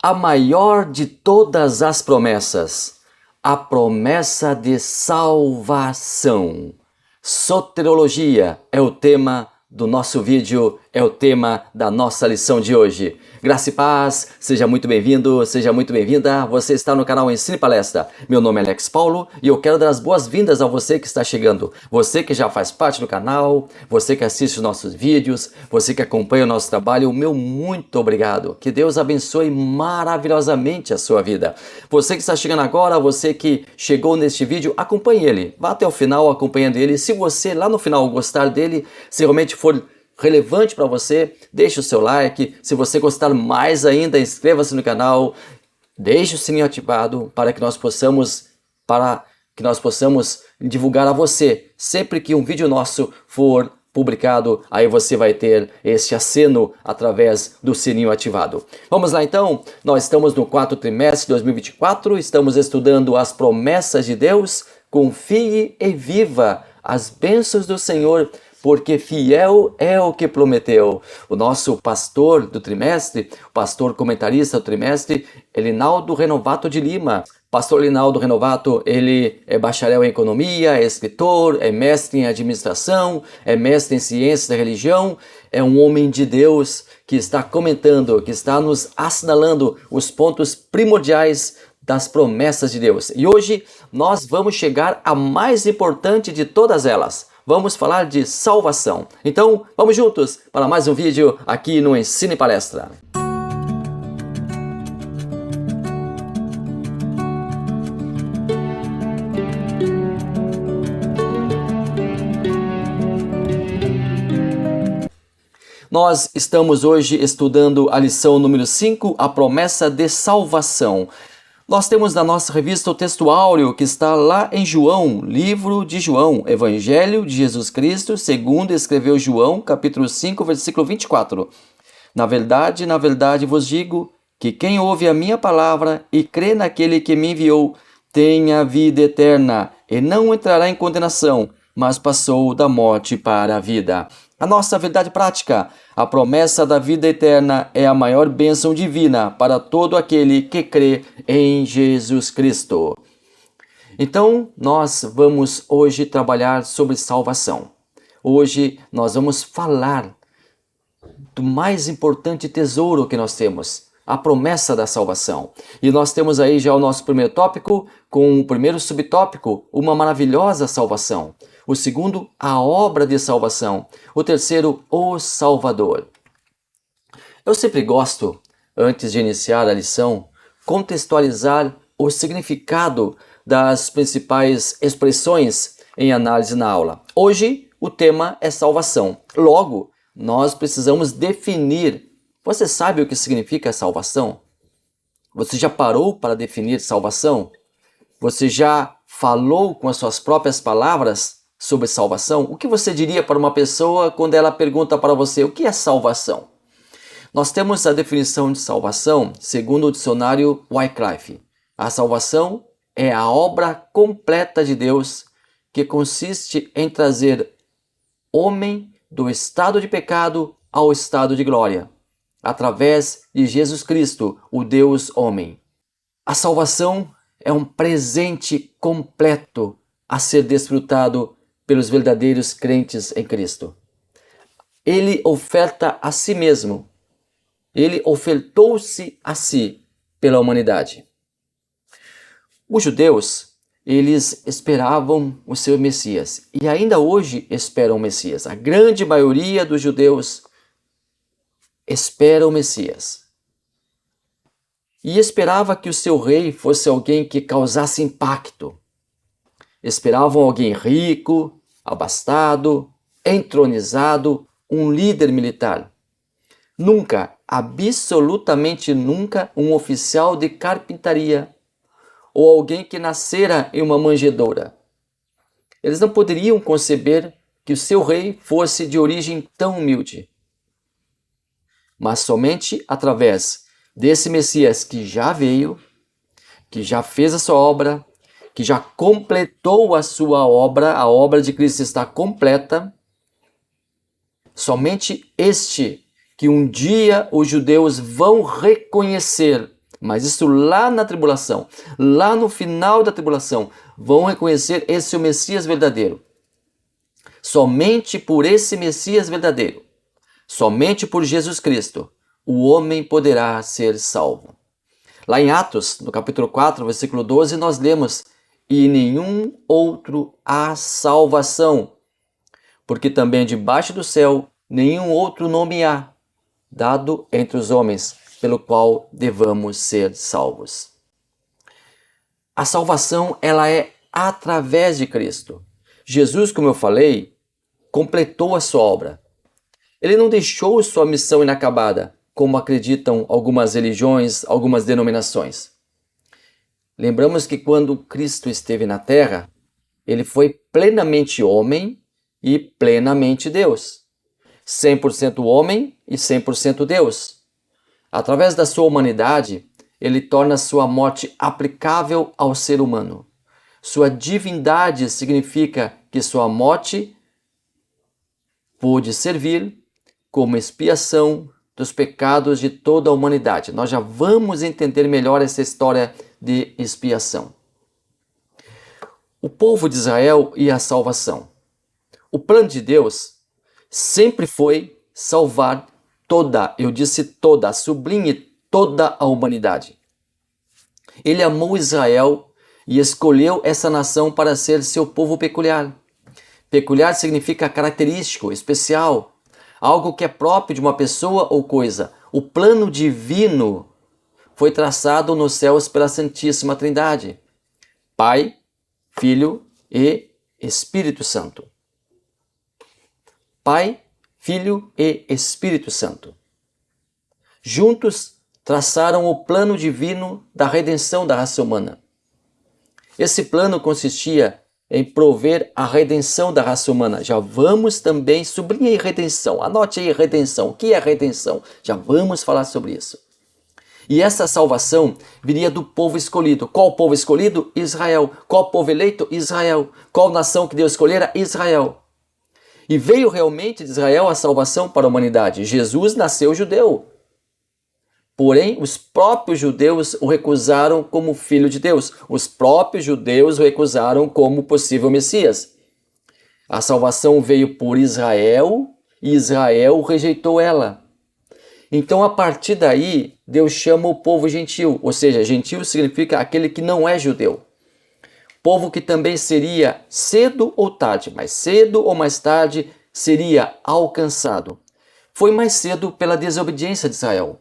A maior de todas as promessas, a promessa de salvação. Soteriologia é o tema do nosso vídeo, é o tema da nossa lição de hoje. Graça e paz, seja muito bem-vindo, seja muito bem-vinda. Você está no canal Ensine Palestra. Meu nome é Alex Paulo e eu quero dar as boas-vindas a você que está chegando. Você que já faz parte do canal, você que assiste os nossos vídeos, você que acompanha o nosso trabalho, o meu muito obrigado. Que Deus abençoe maravilhosamente a sua vida. Você que está chegando agora, você que chegou neste vídeo, acompanhe ele. Vá até o final acompanhando ele. Se você lá no final gostar dele, se realmente for relevante para você, deixe o seu like. Se você gostar mais ainda, inscreva-se no canal, deixe o sininho ativado para que nós possamos divulgar a você sempre que um vídeo nosso for publicado. Aí você vai ter este aceno através do sininho ativado. Vamos lá então, nós estamos no quarto trimestre de 2024, estamos estudando as promessas de Deus. Confie e viva as bênçãos do Senhor, porque fiel é o que prometeu. O nosso pastor do trimestre, o pastor comentarista do trimestre, Linaldo Renovato de Lima. Pastor Linaldo Renovato, ele é bacharel em economia, é escritor, é mestre em administração, é mestre em ciências da religião, é um homem de Deus que está comentando, que está nos assinalando os pontos primordiais das promessas de Deus. E hoje nós vamos chegar à mais importante de todas elas. Vamos falar de salvação. Então, vamos juntos para mais um vídeo aqui no Ensine Palestra. Nós estamos hoje estudando a lição número 5, a promessa de salvação. Nós temos na nossa revista o texto áureo que está lá em João, livro de João, Evangelho de Jesus Cristo, segundo escreveu João, capítulo 5, versículo 24. Na verdade vos digo que quem ouve a minha palavra e crê naquele que me enviou, tem a vida eterna e não entrará em condenação, mas passou da morte para a vida. A nossa verdade prática, a promessa da vida eterna é a maior bênção divina para todo aquele que crê em Jesus Cristo. Então, nós vamos hoje trabalhar sobre salvação. Hoje nós vamos falar do mais importante tesouro que nós temos, a promessa da salvação. E nós temos aí já o nosso primeiro tópico, com o primeiro subtópico, uma maravilhosa salvação. O segundo, a obra de salvação. O terceiro, o Salvador. Eu sempre gosto, antes de iniciar a lição, contextualizar o significado das principais expressões em análise na aula. Hoje, o tema é salvação. Logo, nós precisamos definir. Você sabe o que significa salvação? Você já parou para definir salvação? Você já falou com as suas próprias palavras sobre salvação? O que você diria para uma pessoa quando ela pergunta para você o que é salvação? Nós temos a definição de salvação segundo o dicionário Wycliffe. A salvação é a obra completa de Deus que consiste em trazer homem do estado de pecado ao estado de glória, através de Jesus Cristo, o Deus homem. A salvação é um presente completo a ser desfrutado pelos verdadeiros crentes em Cristo. Ele oferta a si mesmo. Ele ofertou-se a si pela humanidade. Os judeus, eles esperavam o seu Messias e ainda hoje esperam o Messias. A grande maioria dos judeus espera o Messias. E esperava que o seu rei fosse alguém que causasse impacto. Esperavam alguém rico, abastado, entronizado, um líder militar. Nunca, absolutamente nunca, um oficial de carpintaria ou alguém que nascera em uma manjedoura. Eles não poderiam conceber que o seu rei fosse de origem tão humilde. Mas somente através desse Messias que já veio, que já fez a sua obra, que já completou a sua obra, a obra de Cristo está completa, somente este que um dia os judeus vão reconhecer Mas isso lá na tribulação, lá no final da tribulação, vão reconhecer esse é o Messias verdadeiro. Somente por esse Messias verdadeiro, somente por Jesus Cristo, o homem poderá ser salvo. Lá em Atos, no capítulo 4, versículo 12, nós lemos: e nenhum outro há salvação, porque também debaixo do céu nenhum outro nome há, dado entre os homens, pelo qual devamos ser salvos. A salvação, ela é através de Cristo. Jesus, como eu falei, completou a sua obra. Ele não deixou sua missão inacabada, como acreditam algumas religiões, algumas denominações. Lembramos que quando Cristo esteve na terra, ele foi plenamente homem e plenamente Deus. 100% homem e 100% Deus. Através da sua humanidade, ele torna sua morte aplicável ao ser humano. Sua divindade significa que sua morte pôde servir como expiação dos pecados de toda a humanidade. Nós já vamos entender melhor essa história de expiação. O povo de Israel e a salvação. O plano de Deus sempre foi salvar toda, eu disse toda, sublinhe toda a humanidade. Ele amou Israel e escolheu essa nação para ser seu povo peculiar. Peculiar significa característico, especial, algo que é próprio de uma pessoa ou coisa. O plano divino foi traçado nos céus pela Santíssima Trindade, Pai, Filho e Espírito Santo. Pai, Filho e Espírito Santo. Juntos traçaram o plano divino da redenção da raça humana. Esse plano consistia em prover a redenção da raça humana. Já vamos também, sublinhe aí redenção, anote aí redenção. O que é redenção? Já vamos falar sobre isso. E essa salvação viria do povo escolhido. Qual povo escolhido? Israel. Qual povo eleito? Israel. Qual nação que Deus escolhera? Israel. E veio realmente de Israel a salvação para a humanidade. Jesus nasceu judeu. Porém, os próprios judeus o recusaram como filho de Deus. Os próprios judeus o recusaram como possível Messias. A salvação veio por Israel e Israel rejeitou ela. Então, a partir daí, Deus chama o povo gentil. Ou seja, gentil significa aquele que não é judeu. Povo que também seria cedo ou tarde, mais cedo ou mais tarde, seria alcançado. Foi mais cedo pela desobediência de Israel.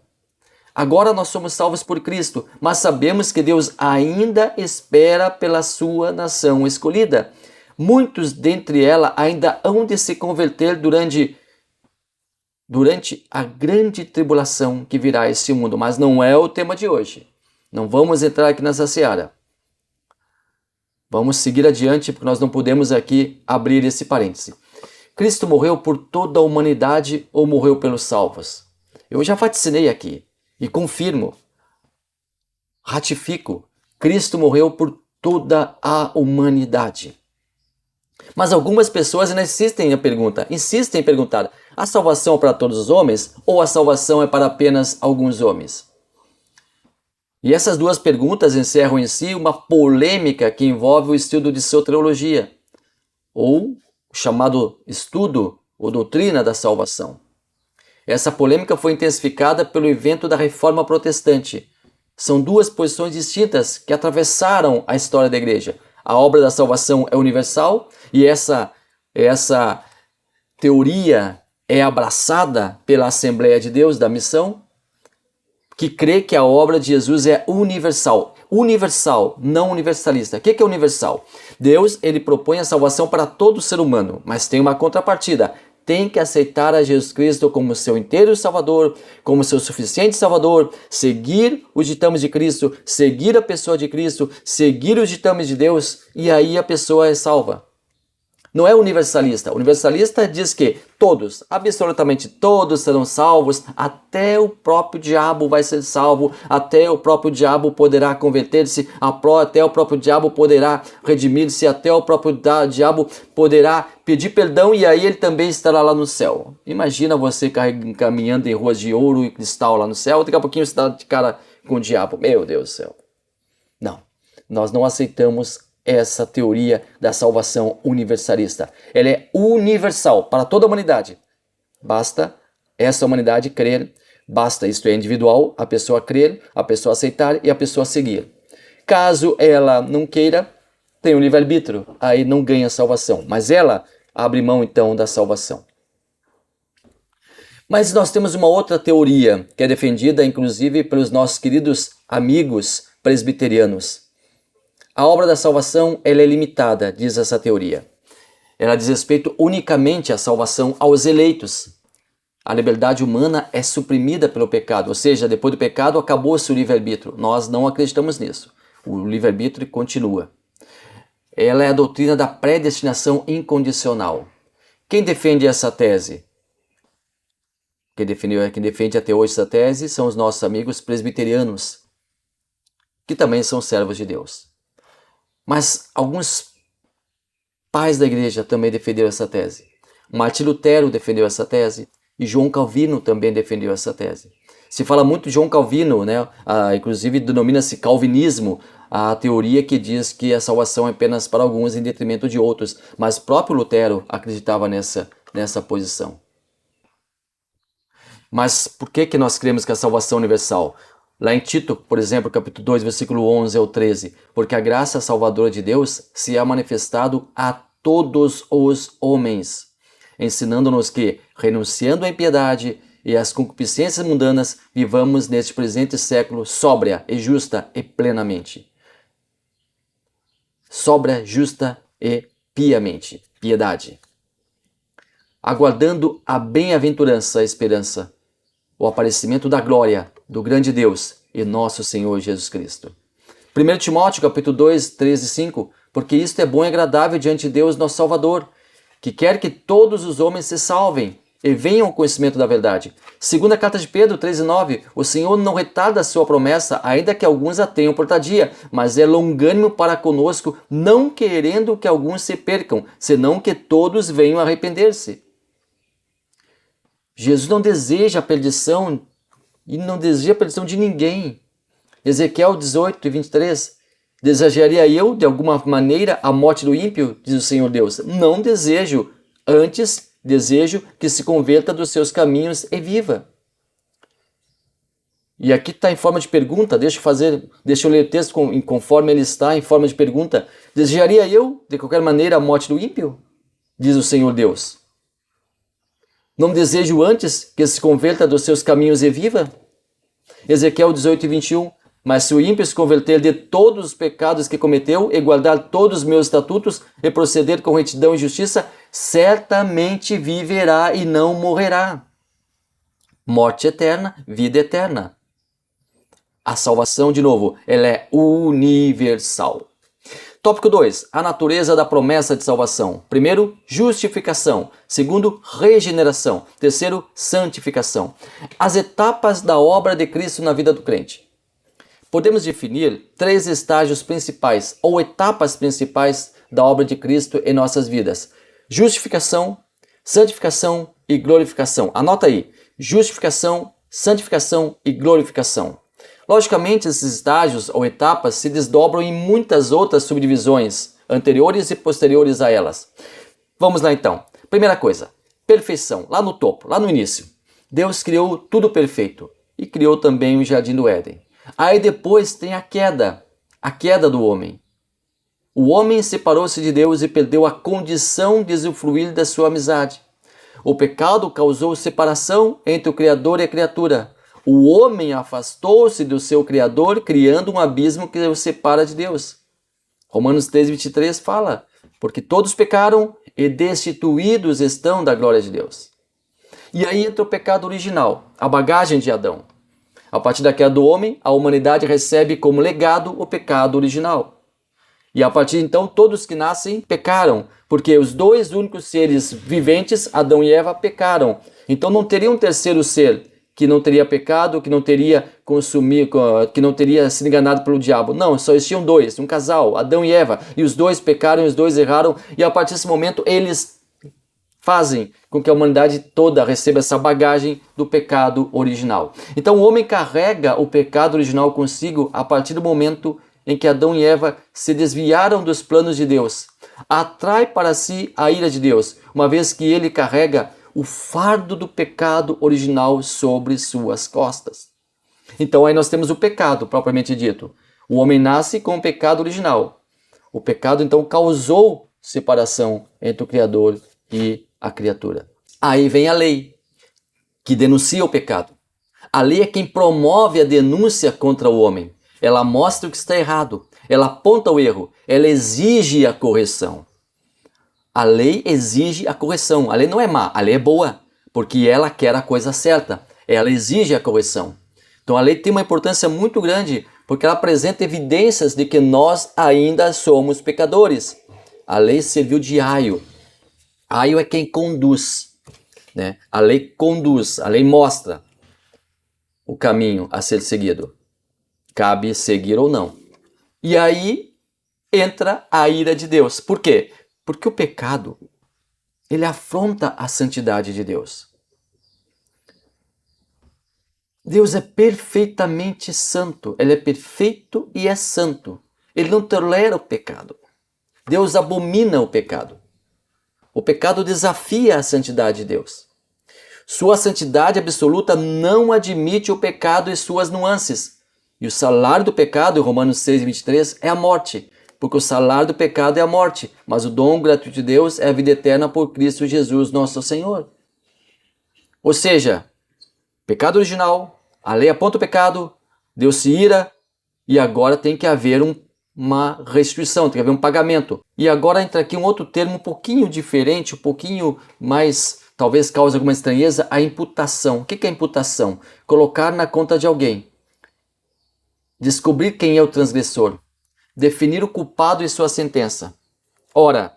Agora nós somos salvos por Cristo, mas sabemos que Deus ainda espera pela sua nação escolhida. Muitos dentre ela ainda hão de se converter durante a grande tribulação que virá a esse mundo, mas não é o tema de hoje. Não vamos entrar aqui nessa seara. Vamos seguir adiante, porque nós não podemos aqui abrir esse parêntese. Cristo morreu por toda a humanidade ou morreu pelos salvos? Eu já vaticinei aqui e confirmo, ratifico, Cristo morreu por toda a humanidade. Mas algumas pessoas ainda insistem em perguntar, a salvação é para todos os homens ou a salvação é para apenas alguns homens? E essas duas perguntas encerram em si uma polêmica que envolve o estudo de soteriologia, ou o chamado estudo ou doutrina da salvação. Essa polêmica foi intensificada pelo evento da Reforma Protestante. São duas posições distintas que atravessaram a história da igreja. A obra da salvação é universal e essa teoria é abraçada pela Assembleia de Deus da Missão, que crê que a obra de Jesus é universal. Universal, não universalista. O que é universal? Deus, ele propõe a salvação para todo ser humano, mas tem uma contrapartida. Tem que aceitar a Jesus Cristo como seu inteiro Salvador, como seu suficiente Salvador, seguir os ditames de Cristo, seguir a pessoa de Cristo, seguir os ditames de Deus, e aí a pessoa é salva. Não é universalista. O universalista diz que todos, absolutamente todos serão salvos, até o próprio diabo vai ser salvo, até o próprio diabo poderá converter-se, até o próprio diabo poderá redimir-se, até o próprio diabo poderá pedir perdão e aí ele também estará lá no céu. Imagina você caminhando em ruas de ouro e cristal lá no céu, daqui a pouquinho você está de cara com o diabo. Meu Deus do céu. Não, nós não aceitamos essa teoria da salvação universalista. Ela é universal para toda a humanidade. Basta essa humanidade crer, basta, isto é individual, a pessoa crer, a pessoa aceitar e a pessoa seguir. Caso ela não queira, tem um livre-arbítrio, aí não ganha salvação, mas ela abre mão então da salvação. Mas nós temos uma outra teoria que é defendida inclusive pelos nossos queridos amigos presbiterianos. A obra da salvação ela é limitada, diz essa teoria. Ela diz respeito unicamente à salvação aos eleitos. A liberdade humana é suprimida pelo pecado, ou seja, depois do pecado acabou-se o livre-arbítrio. Nós não acreditamos nisso. O livre-arbítrio continua. Ela é a doutrina da predestinação incondicional. Quem defende essa tese? Quem defende até hoje essa tese são os nossos amigos presbiterianos, que também são servos de Deus. Mas alguns pais da igreja também defenderam essa tese. Martim Lutero defendeu essa tese e João Calvino também defendeu essa tese. Se fala muito de João Calvino, né? Inclusive denomina-se calvinismo, a teoria que diz que a salvação é apenas para alguns em detrimento de outros, mas próprio Lutero acreditava nessa posição. Mas por que nós cremos que a salvação é universal? Lá em Tito, por exemplo, capítulo 2, versículo 11 ao 13, porque a graça salvadora de Deus se é manifestado a todos os homens, ensinando-nos que, renunciando à impiedade e às concupiscências mundanas, vivamos neste presente século sóbria e justa e plenamente. Sóbria, justa e piamente. Piedade. Aguardando a bem-aventurança, a esperança, o aparecimento da glória do grande Deus e nosso Senhor Jesus Cristo. 1 Timóteo, capítulo 2, 13 e 5, porque isto é bom e agradável diante de Deus, nosso Salvador, que quer que todos os homens se salvem e venham ao conhecimento da verdade. Segunda carta de Pedro 3 e 9, o Senhor não retarda a sua promessa, ainda que alguns a tenham por tardia, mas é longânimo para conosco, não querendo que alguns se percam, senão que todos venham a arrepender-se. Jesus não deseja a perdição e não deseja a perdição de ninguém. Ezequiel 18 e 23, desejaria eu, de alguma maneira, a morte do ímpio, diz o Senhor Deus. Não desejo, antes desejo que se converta dos seus caminhos e viva. E aqui está em forma de pergunta, deixa eu ler o texto conforme ele está, em forma de pergunta. Desejaria eu, de qualquer maneira, a morte do ímpio? Diz o Senhor Deus. Não desejo antes que se converta dos seus caminhos e viva? Ezequiel 18 e 21. Mas se o ímpio se converter de todos os pecados que cometeu e guardar todos os meus estatutos e proceder com retidão e justiça, certamente viverá e não morrerá. Morte eterna, vida eterna. A salvação, de novo, ela é universal. Tópico 2. A natureza da promessa de salvação. Primeiro, justificação. Segundo, regeneração. Terceiro, santificação. As etapas da obra de Cristo na vida do crente. Podemos definir 3 estágios principais ou etapas principais da obra de Cristo em nossas vidas. Justificação, santificação e glorificação. Anota aí. Justificação, santificação e glorificação. Logicamente, esses estágios ou etapas se desdobram em muitas outras subdivisões, anteriores e posteriores a elas. Vamos lá então. Primeira coisa, perfeição, lá no topo, lá no início. Deus criou tudo perfeito e criou também o Jardim do Éden. Aí depois tem a queda do homem. O homem separou-se de Deus e perdeu a condição de usufruir da sua amizade. O pecado causou separação entre o Criador e a criatura. O homem afastou-se do seu Criador, criando um abismo que o separa de Deus. Romanos 3, 23 fala, porque todos pecaram e destituídos estão da glória de Deus. E aí entra o pecado original, a bagagem de Adão. A partir da queda do homem, a humanidade recebe como legado o pecado original. E a partir de então, todos que nascem pecaram, porque os 2 únicos seres viventes, Adão e Eva, pecaram. Então não teria um terceiro ser que não teria pecado, que não teria que não teria sido enganado pelo diabo. Não, só existiam 2, um casal, Adão e Eva. E os 2 pecaram, os 2 erraram, e a partir desse momento eles fazem com que a humanidade toda receba essa bagagem do pecado original. Então o homem carrega o pecado original consigo a partir do momento em que Adão e Eva se desviaram dos planos de Deus. Atrai para si a ira de Deus, uma vez que ele carrega o fardo do pecado original sobre suas costas. Então aí nós temos o pecado propriamente dito. O homem nasce com o pecado original. O pecado então causou separação entre o Criador e a criatura. Aí vem a lei, que denuncia o pecado. A lei é quem promove a denúncia contra o homem. Ela mostra o que está errado, ela aponta o erro, ela exige a correção. A lei exige a correção. A lei não é má, a lei é boa, porque ela quer a coisa certa. Ela exige a correção. Então a lei tem uma importância muito grande, porque ela apresenta evidências de que nós ainda somos pecadores. A lei serviu de aio. Aio é quem conduz, né? A lei conduz, a lei mostra o caminho a ser seguido. Cabe seguir ou não. E aí entra a ira de Deus. Por quê? Porque o pecado, ele afronta a santidade de Deus. Deus é perfeitamente santo. Ele é perfeito e é santo. Ele não tolera o pecado. Deus abomina o pecado. O pecado desafia a santidade de Deus. Sua santidade absoluta não admite o pecado e suas nuances. E o salário do pecado, em Romanos 6:23, é a morte. Porque o salário do pecado é a morte, mas o dom gratuito de Deus é a vida eterna por Cristo Jesus, nosso Senhor. Ou seja, pecado original, a lei aponta o pecado, Deus se ira e agora tem que haver uma restituição, tem que haver um pagamento. E agora entra aqui um outro termo um pouquinho diferente, um pouquinho mais, talvez cause alguma estranheza, a imputação. O que é imputação? Colocar na conta de alguém. Descobrir quem é o transgressor. Definir o culpado e sua sentença. Ora,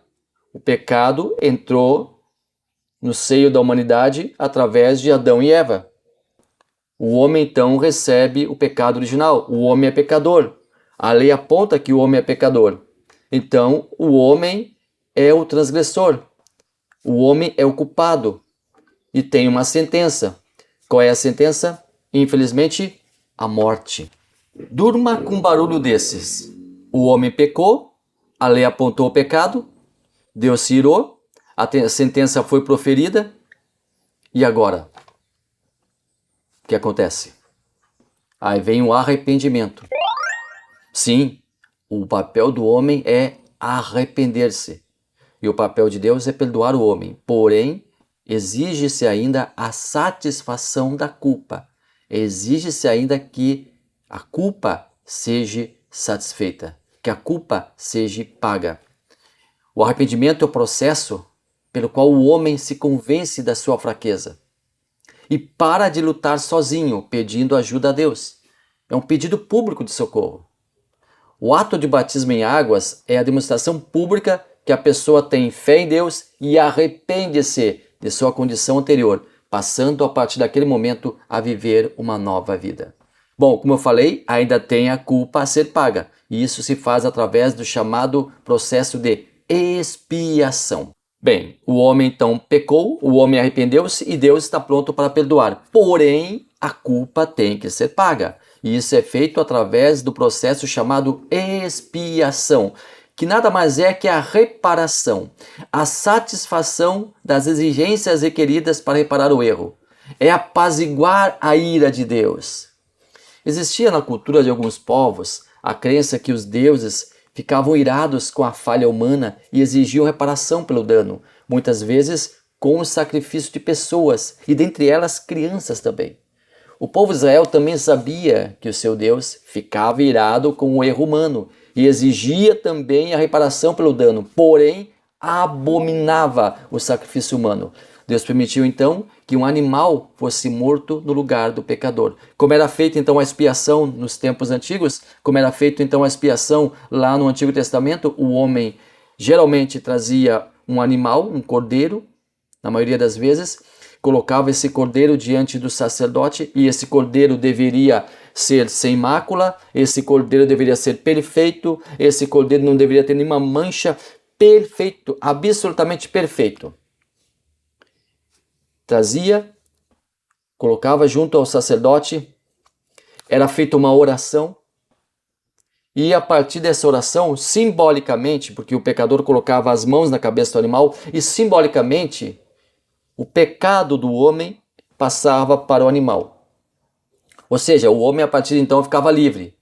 o pecado entrou no seio da humanidade através de Adão e Eva. O homem então recebe o pecado original. O homem é pecador. A lei aponta que o homem é pecador. Então, o homem é o transgressor. O homem é o culpado. E tem uma sentença. Qual é a sentença? Infelizmente, a morte. Durma com um barulho desses. O homem pecou, a lei apontou o pecado, Deus se irou, a sentença foi proferida, e agora? O que acontece? Aí vem o arrependimento. Sim, o papel do homem é arrepender-se. E o papel de Deus é perdoar o homem. Porém, exige-se ainda a satisfação da culpa. Exige-se ainda que a culpa seja satisfeita, que a culpa seja paga. O arrependimento é o processo pelo qual o homem se convence da sua fraqueza e para de lutar sozinho, pedindo ajuda a Deus. É um pedido público de socorro. O ato de batismo em águas é a demonstração pública que a pessoa tem fé em Deus e arrepende-se de sua condição anterior, passando a partir daquele momento a viver uma nova vida. Bom, como eu falei, ainda tem a culpa a ser paga, e isso se faz através do chamado processo de expiação. Bem, o homem então pecou, o homem arrependeu-se e Deus está pronto para perdoar. Porém, a culpa tem que ser paga. E isso é feito através do processo chamado expiação, que nada mais é que a reparação, a satisfação das exigências requeridas para reparar o erro. É apaziguar a ira de Deus. Existia na cultura de alguns povos a crença que os deuses ficavam irados com a falha humana e exigiam reparação pelo dano, muitas vezes com o sacrifício de pessoas, e dentre elas crianças também. O povo de Israel também sabia que o seu Deus ficava irado com o erro humano e exigia também a reparação pelo dano, porém abominava o sacrifício humano. Deus permitiu então que um animal fosse morto no lugar do pecador. Como era feita então a expiação nos tempos antigos, como era feita então a expiação lá no Antigo Testamento, o homem geralmente trazia um animal, um cordeiro, na maioria das vezes, colocava esse cordeiro diante do sacerdote e esse cordeiro deveria ser sem mácula, esse cordeiro deveria ser perfeito, esse cordeiro não deveria ter nenhuma mancha, perfeito, absolutamente perfeito. trazia, colocava junto ao sacerdote, era feita uma oração, e a partir dessa oração, simbolicamente, porque o pecador colocava as mãos na cabeça do animal, e simbolicamente, o pecado do homem passava para o animal. Ou seja, o homem a partir de então ficava livre.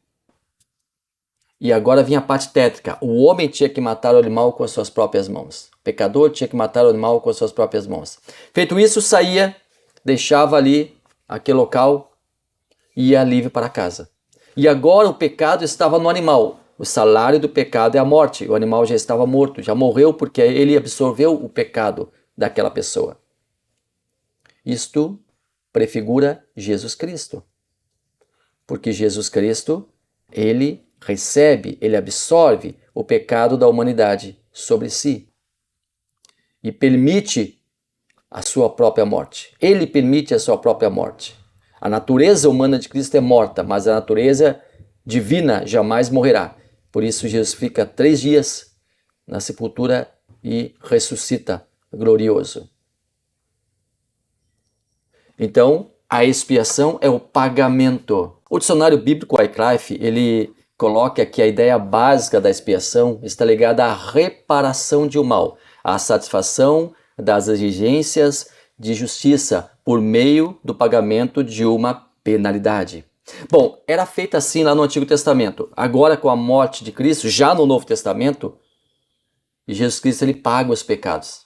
E agora vinha a parte tétrica. O homem tinha que matar o animal com as suas próprias mãos. O pecador tinha que matar o animal com as suas próprias mãos. Feito isso, saía, deixava ali aquele local e ia livre para casa. E agora o pecado estava no animal. O salário do pecado é a morte. O animal já estava morto, já morreu porque ele absorveu o pecado daquela pessoa. Isto prefigura Jesus Cristo. Porque Jesus Cristo, ele recebe, ele absorve o pecado da humanidade sobre si e permite a sua própria morte. Ele permite a sua própria morte. A natureza humana de Cristo é morta, mas a natureza divina jamais morrerá. Por isso Jesus fica 3 dias na sepultura e ressuscita glorioso. Então, a expiação é o pagamento. O dicionário bíblico Wycliffe, ele coloca que a ideia básica da expiação está ligada à reparação de um mal, à satisfação das exigências de justiça por meio do pagamento de uma penalidade. Bom, era feita assim lá no Antigo Testamento. Agora, com a morte de Cristo, já no Novo Testamento, Jesus Cristo ele paga os pecados.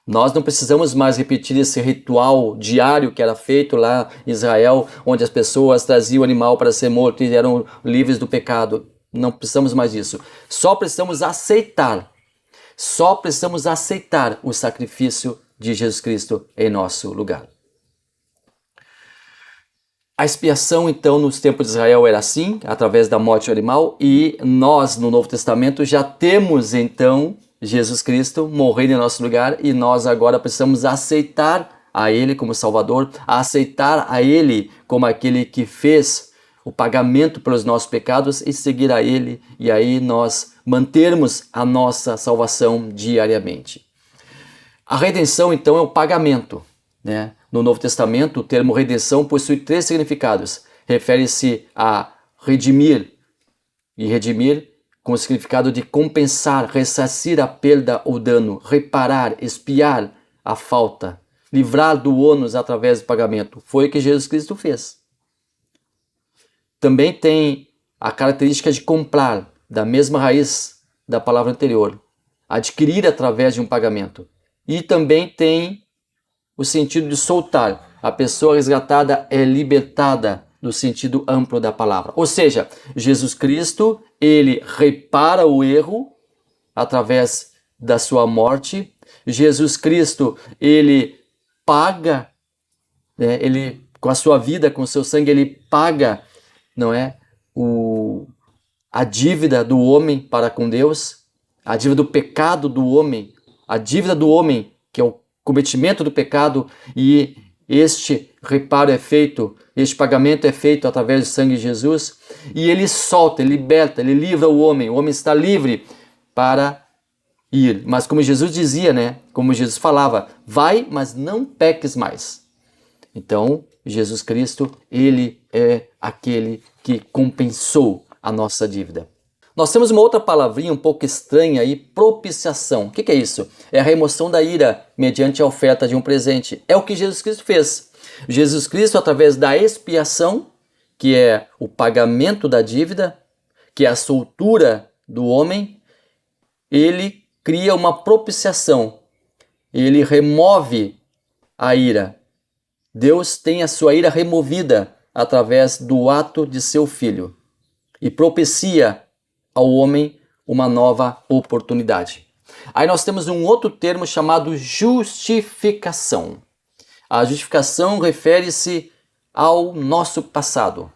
Nós não precisamos mais repetir esse ritual diário que era feito lá em Israel, onde as pessoas traziam o animal para ser morto e eram livres do pecado. Não precisamos mais disso. Só precisamos aceitar o sacrifício de Jesus Cristo em nosso lugar. A expiação, então, nos tempos de Israel era assim, através da morte do animal, e nós, no Novo Testamento, já temos, então, Jesus Cristo morrendo em nosso lugar, e nós agora precisamos aceitar a Ele como Salvador, aceitar a Ele como aquele que fez o pagamento pelos nossos pecados e seguir a Ele, e aí nós mantermos a nossa salvação diariamente. A redenção, então, é o pagamento, né? No Novo Testamento, o termo redenção possui 3 significados. Refere-se a redimir, e redimir com o significado de compensar, ressarcir a perda ou dano, reparar, expiar a falta, livrar do ônus através do pagamento. Foi o que Jesus Cristo fez. Também tem a característica de comprar, da mesma raiz da palavra anterior, adquirir através de um pagamento. E também tem o sentido de soltar. A pessoa resgatada é libertada no sentido amplo da palavra. Ou seja, Jesus Cristo, ele repara o erro através da sua morte. Jesus Cristo, ele paga, né, ele com a sua vida, com o seu sangue, ele paga, não é, a dívida do homem para com Deus, a dívida do pecado do homem, a dívida do homem, que é o cometimento do pecado, e este reparo é feito, este pagamento é feito através do sangue de Jesus, e ele solta, ele liberta, ele livra o homem está livre para ir. Mas como Jesus dizia, né? Como Jesus falava, vai, mas não peques mais. Então, Jesus Cristo, ele é aquele que compensou a nossa dívida. Nós temos uma outra palavrinha um pouco estranha aí, propiciação. O que é isso? É a remoção da ira mediante a oferta de um presente. É o que Jesus Cristo fez. Jesus Cristo, através da expiação, que é o pagamento da dívida, que é a soltura do homem, ele cria uma propiciação. Ele remove a ira. Deus tem a sua ira removida através do ato de seu Filho e propicia ao homem uma nova oportunidade. Aí nós temos um outro termo chamado justificação. A justificação refere-se ao nosso passado.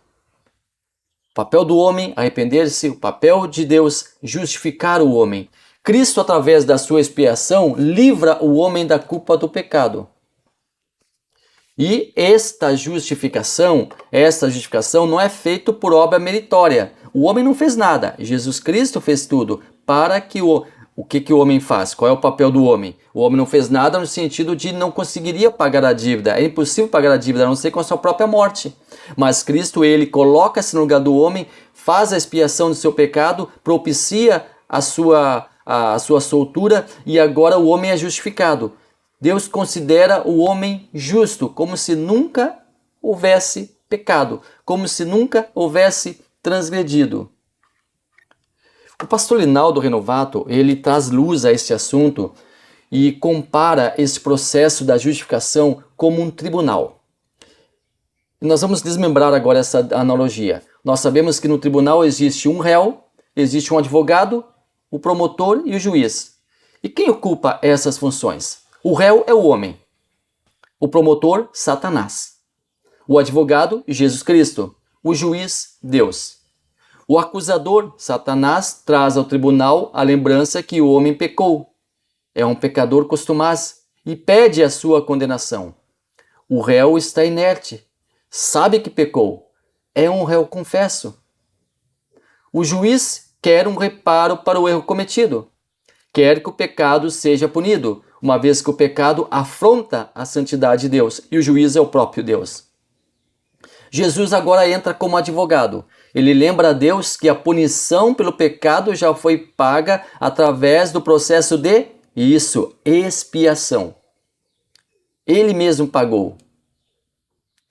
O papel do homem, arrepender-se, o papel de Deus, justificar o homem. Cristo, através da sua expiação, livra o homem da culpa do pecado. E esta justificação não é feita por obra meritória. O homem não fez nada, Jesus Cristo fez tudo para que o O que o homem faz? Qual é o papel do homem? O homem não fez nada no sentido de não conseguiria pagar a dívida. É impossível pagar a dívida, a não ser com a sua própria morte. Mas Cristo, ele coloca-se no lugar do homem, faz a expiação do seu pecado, propicia a sua soltura e agora o homem é justificado. Deus considera o homem justo, como se nunca houvesse pecado, como se nunca houvesse transgredido. O pastor Linaldo Renovato, ele traz luz a este assunto e compara esse processo da justificação como um tribunal. E nós vamos desmembrar agora essa analogia. Nós sabemos que no tribunal existe um réu, existe um advogado, o promotor e o juiz. E quem ocupa essas funções? O réu é o homem. O promotor, Satanás. O advogado, Jesus Cristo. O juiz, Deus. O acusador, Satanás, traz ao tribunal a lembrança que o homem pecou. É um pecador costumaz e pede a sua condenação. O réu está inerte, sabe que pecou, é um réu confesso. O juiz quer um reparo para o erro cometido, quer que o pecado seja punido, uma vez que o pecado afronta a santidade de Deus e o juiz é o próprio Deus. Jesus agora entra como advogado. Ele lembra a Deus que a punição pelo pecado já foi paga através do processo de expiação. Ele mesmo pagou.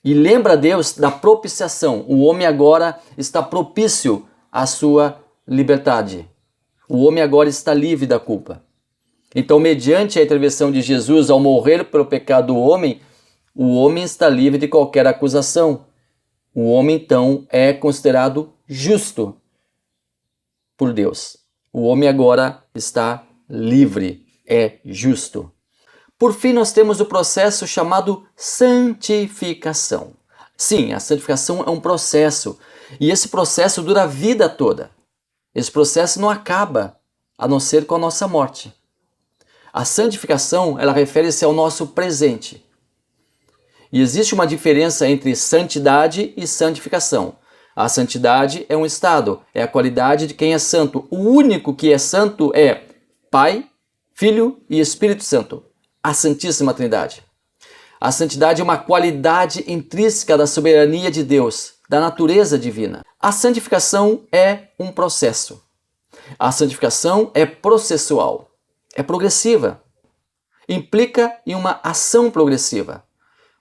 E lembra a Deus da propiciação. O homem agora está propício à sua liberdade. O homem agora está livre da culpa. Então, mediante a intervenção de Jesus ao morrer pelo pecado do homem, o homem está livre de qualquer acusação. O homem, então, é considerado justo por Deus. O homem agora está livre, é justo. Por fim, nós temos o processo chamado santificação. Sim, a santificação é um processo, e esse processo dura a vida toda. Esse processo não acaba, a não ser com a nossa morte. A santificação, ela refere-se ao nosso presente. E existe uma diferença entre santidade e santificação. A santidade é um estado, é a qualidade de quem é santo. O único que é santo é Pai, Filho e Espírito Santo, a Santíssima Trindade. A santidade é uma qualidade intrínseca da soberania de Deus, da natureza divina. A santificação é um processo. A santificação é processual, é progressiva, implica em uma ação progressiva.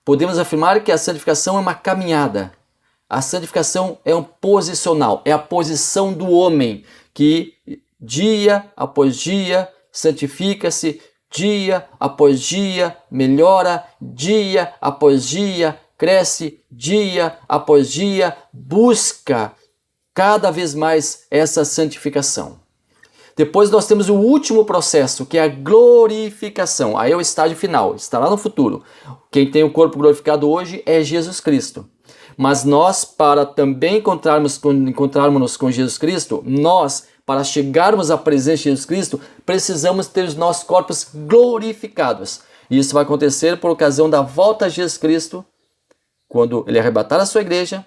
Podemos afirmar que a santificação é uma caminhada. A santificação é um posicional, é a posição do homem que dia após dia santifica-se, dia após dia melhora, dia após dia cresce, dia após dia busca cada vez mais essa santificação. Depois nós temos o último processo, que é a glorificação. Aí é o estágio final, está lá no futuro. Quem tem o corpo glorificado hoje é Jesus Cristo. Mas nós, para também encontrarmos com Jesus Cristo, nós, para chegarmos à presença de Jesus Cristo, precisamos ter os nossos corpos glorificados. E isso vai acontecer por ocasião da volta de Jesus Cristo, quando Ele arrebatar a sua igreja,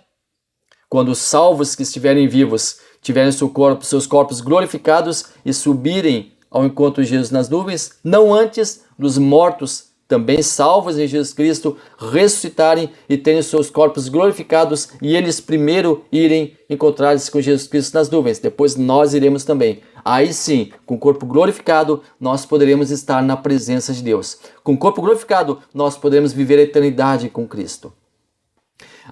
quando os salvos que estiverem vivos tiverem seus corpos glorificados e subirem ao encontro de Jesus nas nuvens, não antes dos mortos, também salvos em Jesus Cristo, ressuscitarem e terem seus corpos glorificados e eles primeiro irem encontrar-se com Jesus Cristo nas nuvens. Depois nós iremos também. Aí sim, com o corpo glorificado, nós poderemos estar na presença de Deus. Com o corpo glorificado, nós poderemos viver a eternidade com Cristo.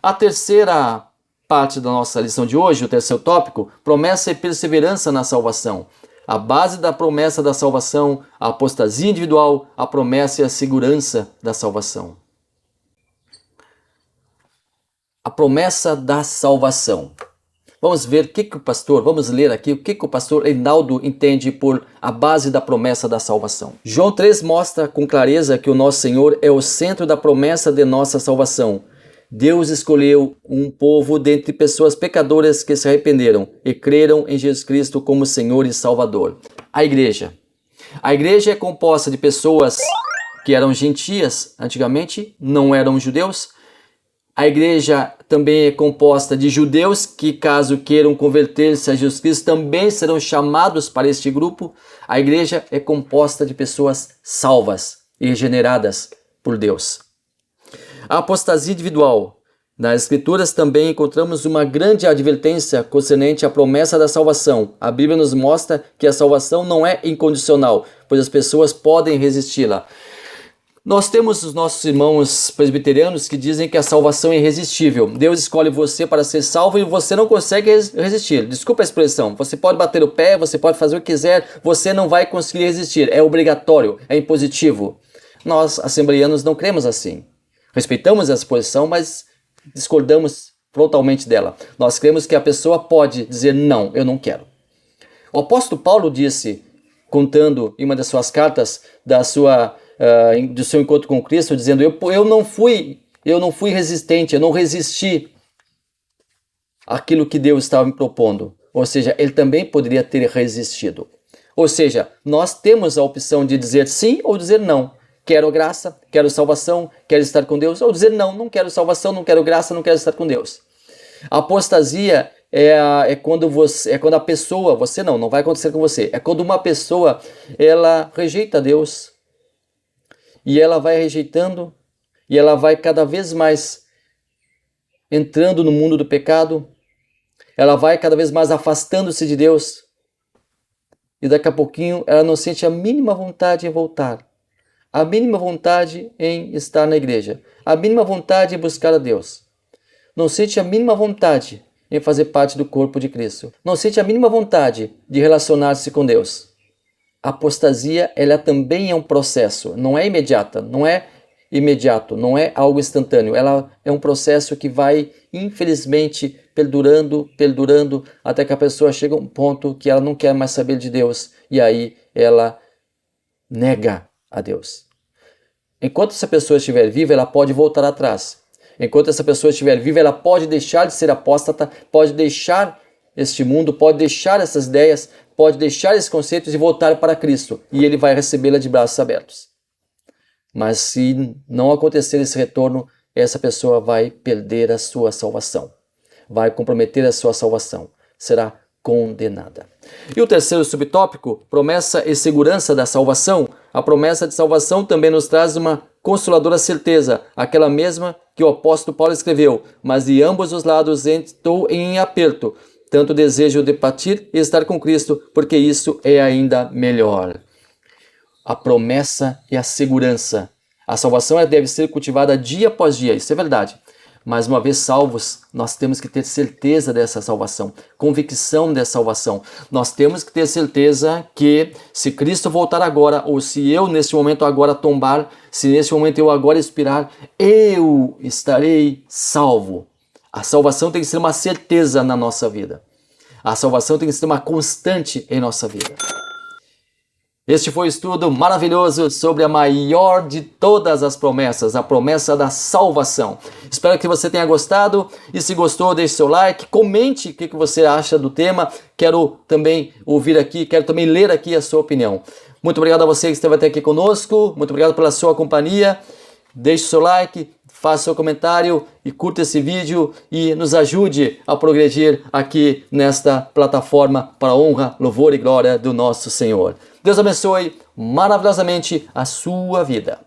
A terceira parte da nossa lição de hoje, o terceiro tópico, promessa e perseverança na salvação. A base da promessa da salvação, a apostasia individual, a promessa e a segurança da salvação. A promessa da salvação. Vamos ver vamos ler aqui o que o pastor Reinaldo entende por a base da promessa da salvação. João 3 mostra com clareza que o nosso Senhor é o centro da promessa de nossa salvação. Deus escolheu um povo dentre pessoas pecadoras que se arrependeram e creram em Jesus Cristo como Senhor e Salvador. A igreja. A igreja é composta de pessoas que eram gentias, antigamente não eram judeus. A igreja também é composta de judeus que, caso queiram converter-se a Jesus Cristo, também serão chamados para este grupo. A igreja é composta de pessoas salvas e regeneradas por Deus. A apostasia individual. Nas Escrituras também encontramos uma grande advertência concernente à promessa da salvação. A Bíblia nos mostra que a salvação não é incondicional, pois as pessoas podem resisti-la. Nós temos os nossos irmãos presbiterianos que dizem que a salvação é irresistível. Deus escolhe você para ser salvo e você não consegue resistir. Desculpa a expressão. Você pode bater o pé, você pode fazer o que quiser, você não vai conseguir resistir. É obrigatório, é impositivo. Nós, assembleianos, não cremos assim. Respeitamos essa posição, mas discordamos frontalmente dela. Nós cremos que a pessoa pode dizer não, eu não quero. O apóstolo Paulo disse, contando em uma das suas cartas do seu encontro com Cristo, dizendo, eu não fui resistente, eu não resisti àquilo que Deus estava me propondo. Ou seja, ele também poderia ter resistido. Ou seja, nós temos a opção de dizer sim ou dizer não. Quero graça, quero salvação, quero estar com Deus. Ou dizer não, não quero salvação, não quero graça, não quero estar com Deus. A apostasia é quando a pessoa, você não vai acontecer com você. É quando uma pessoa, ela rejeita Deus. E ela vai rejeitando, e ela vai cada vez mais entrando no mundo do pecado, ela vai cada vez mais afastando-se de Deus, e daqui a pouquinho ela não sente a mínima vontade em voltar, a mínima vontade em estar na igreja, a mínima vontade em buscar a Deus, não sente a mínima vontade em fazer parte do corpo de Cristo, não sente a mínima vontade de relacionar-se com Deus. A apostasia, ela também é um processo, não é imediata, não é imediato, não é algo instantâneo. Ela é um processo que vai, infelizmente, perdurando, até que a pessoa chega a um ponto que ela não quer mais saber de Deus, e aí ela nega a Deus. Enquanto essa pessoa estiver viva, ela pode voltar atrás. Enquanto essa pessoa estiver viva, ela pode deixar de ser apóstata, pode deixar este mundo, pode deixar essas ideias, pode deixar esses conceitos e voltar para Cristo, e ele vai recebê-la de braços abertos. Mas se não acontecer esse retorno, essa pessoa vai perder a sua salvação, vai comprometer a sua salvação, será condenada. E o terceiro subtópico, promessa e segurança da salvação. A promessa de salvação também nos traz uma consoladora certeza, aquela mesma que o apóstolo Paulo escreveu, mas de ambos os lados estou em aperto, tanto desejo de partir e estar com Cristo, porque isso é ainda melhor. A promessa e a segurança. A salvação deve ser cultivada dia após dia, isso é verdade. Mas uma vez salvos, nós temos que ter certeza dessa salvação, convicção dessa salvação. Nós temos que ter certeza que se Cristo voltar agora, ou se eu nesse momento agora tombar, se nesse momento eu agora expirar, eu estarei salvo. A salvação tem que ser uma certeza na nossa vida. A salvação tem que ser uma constante em nossa vida. Este foi o estudo maravilhoso sobre a maior de todas as promessas, a promessa da salvação. Espero que você tenha gostado e se gostou, deixe seu like, comente o que você acha do tema. Quero também ouvir aqui, quero também ler aqui a sua opinião. Muito obrigado a você que esteve até aqui conosco, muito obrigado pela sua companhia. Deixe seu like, faça seu comentário e curta esse vídeo e nos ajude a progredir aqui nesta plataforma para a honra, louvor e glória do nosso Senhor. Deus abençoe maravilhosamente a sua vida.